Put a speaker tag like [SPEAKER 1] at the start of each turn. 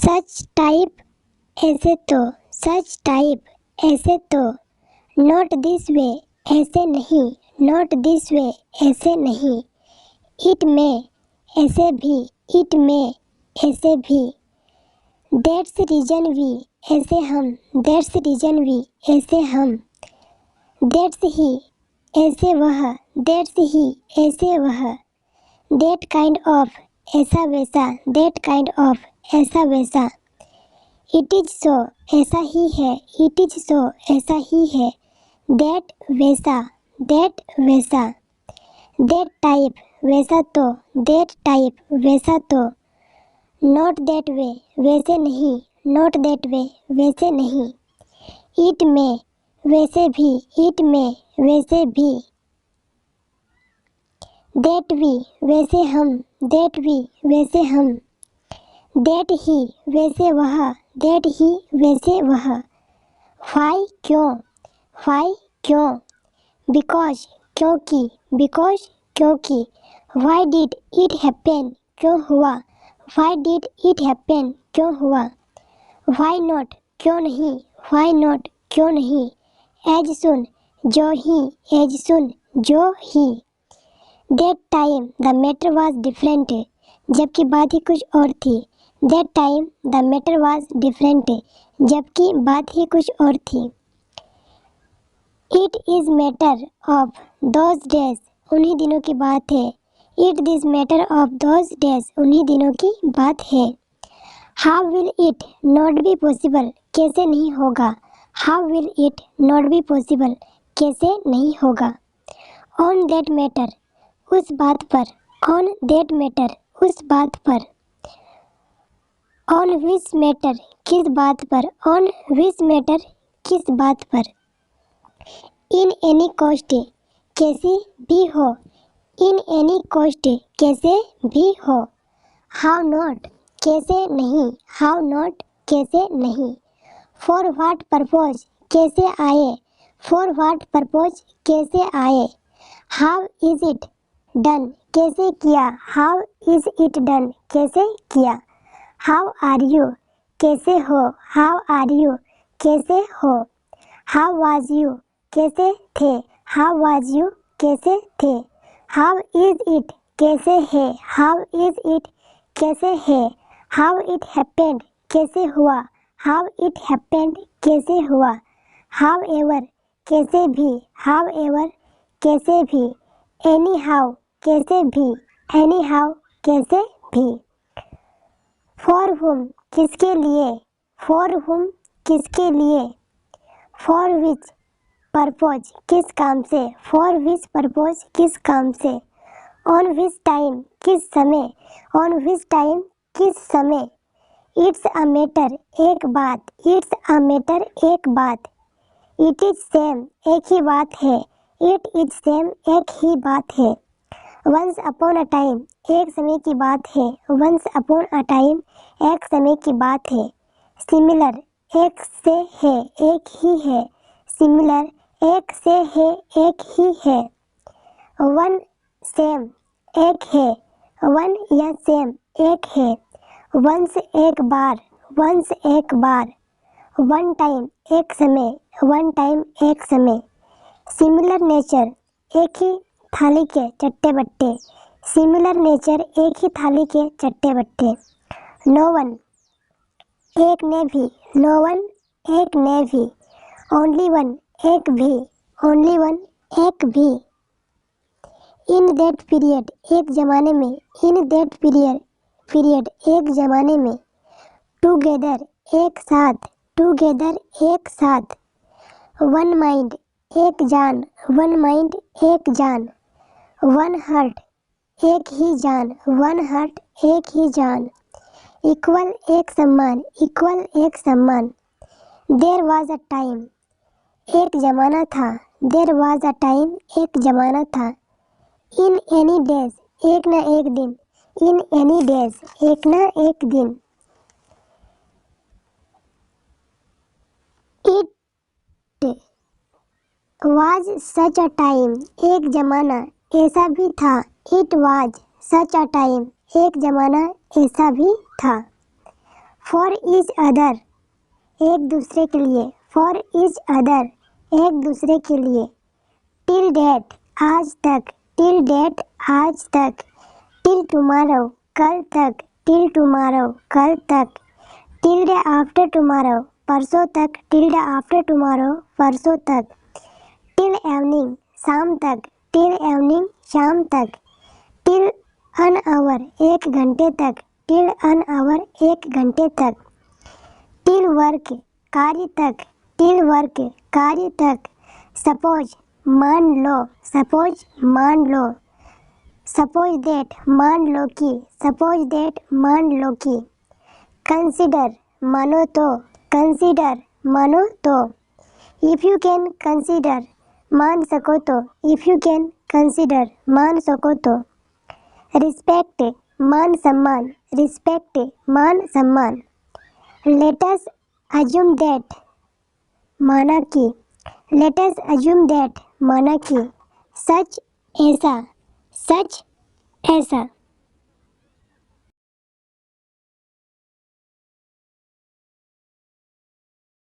[SPEAKER 1] Such type ऐसे तो, such type ऐसे तो, नॉट दिस वे ऐसे नहीं, नॉट दिस वे ऐसे नहीं, इट में ऐसे भी, इट में ऐसे भी, दैट्स रीजन वी ऐसे हम, दैट्स रीजन वी ऐसे हम, दैट्स ही ऐसे वह, दैट्स ही ऐसे वह, दैट काइंड ऑफ ऐसा वैसा, दैट काइंड ऑफ ऐसा वैसा, इट इज सो ऐसा ही है, इट इज सो ऐसा ही है, दैट वैसा, दैट वैसा, दैट टाइप वैसा तो, दैट टाइप वैसा तो, नॉट दैट वे वैसे नहीं, नॉट दैट वे वैसे नहीं, इट में वैसे भी, इट में वैसे भी, दैट वी वैसे हम, दैट वी वैसे हम, दैट ही वैसे वह, दैट ही वैसे वह, व्हाई क्यों, व्हाई क्यों, बिकॉज क्योंकि, बिकॉज क्योंकि, व्हाई डिड इट हैपन क्यों हुआ, व्हाई डिड इट हैपन क्यों हुआ, व्हाई नॉट क्यों नहीं, व्हाई नॉट क्यों नहीं, एज सुन जो ही, एज सुन जो ही, that time the matter was different जबकि बात ही कुछ और थी, that time the matter was different जबकि बात ही कुछ और थी, it is matter of those days उन्हीं दिनों की बात है, it this matter of those days उन्हीं दिनों की बात है, how will it not be possible कैसे नहीं होगा, how will it not be possible कैसे नहीं होगा, ऑन दैट मैटर उस बात पर, ऑन दैट मैटर उस बात पर, ऑन विच मैटर किस बात पर, ऑन विच मैटर किस बात पर, इन एनी कॉस्ट कैसी भी हो, इन एनी कॉस्ट कैसे भी हो, हाउ नॉट कैसे नहीं, हाउ नॉट कैसे नहीं, फॉर व्हाट परपोज कैसे आए, फॉर व्हाट परपोज कैसे आए, हाउ इज इट डन कैसे किया, हाउ इज इट डन कैसे किया, हाउ आर यू कैसे हो, हाउ आर यू कैसे हो, हाउ वाज यू कैसे थे, हाउ वाज यू कैसे थे, हाउ इज इट कैसे है, हाउ इज इट कैसे है, हाउ इट हैपेंड कैसे हुआ, हाउ इट हैपेंड कैसे हुआ, हाउ एवर कैसे भी, हाउ एवर कैसे भी, एनी हाउ कैसे भी, एनी हाउ कैसे भी, फॉर हुम किसके लिए, फॉर हुम किसके लिए, फॉर विच परपोज किस काम से, फॉर विच परपोज किस काम से, ऑन विच टाइम किस समय, ऑन विच टाइम किस समय, इट्स अ मैटर एक बात, इट्स अ मैटर एक बात, इट इज सेम एक ही बात है, इट इज सेम एक ही बात है, वंस अपॉन अ टाइम एक समय की बात है, वंस अपॉन अ टाइम एक समय की बात है, सिमिलर एक से है एक ही है, सिमिलर एक से है एक ही है, वन सेम एक है, वन या सेम एक है, वंस एक बार, वंस एक बार, वन टाइम एक समय, वन टाइम एक समय, सिमिलर नेचर एक ही थाली के चट्टे बट्टे, सिमिलर नेचर एक ही थाली के चट्टे बट्टे, नो वन एक ने भी, नो वन एक ने भी, ओनली वन एक भी, ओनली वन एक भी, इन दैट पीरियड एक ज़माने में, इन दैट पीरियड पीरियड एक ज़माने में, टुगेदर एक साथ, टुगेदर एक साथ, वन माइंड एक जान, वन माइंड एक जान, वन हार्ट एक ही जान, वन हार्ट एक ही जान, इक्वल एक सम्मान, इक्वल एक सम्मान, देयर वाज अ टाइम एक ज़माना था, देयर वाज अ टाइम एक ज़माना था, इन एनी डेज एक ना एक दिन, इन एनी डेज एक ना एक दिन, it was such a time एक ज़माना ऐसा भी था, it was such a time एक ज़माना ऐसा भी था, फॉर ईच अदर, एक दूसरे के लिए, फॉर ईच अदर, एक दूसरे के लिए। टिल डेट, आज तक, टिल डेट, आज तक। टिल टुमारो, कल तक, टिल टुमारो, कल तक। टिल डे आफ्टर टुमारो, परसों तक, टिल डे आफ्टर टुमारो, परसों तक। टिल इवनिंग, शाम तक, टिल इवनिंग, शाम तक। टिल एन आवर, एक घंटे तक, टिल एन आवर, एक घंटे तक। टिल वर्क, कार्य तक, टिल वर्क, कार्य तक। सपोज, मान लो, सपोज, मान लो। सपोज दैट, मान लो कि, सपोज दैट, मान लो कि। कंसिडर, मानो तो, कंसिडर, मानो तो। इफ़ यू कैन कंसिडर, मान सको तो, इफ़ यू कैन कंसिडर, मान सको तो। रिस्पेक्ट, मान सम्मान, रिस्पेक्ट, मान सम्मान। लेट अस अज्यूम दैट, माना कि, लेट अस अज्यूम दैट, माना कि। सच, ऐसा, सच, ऐसा।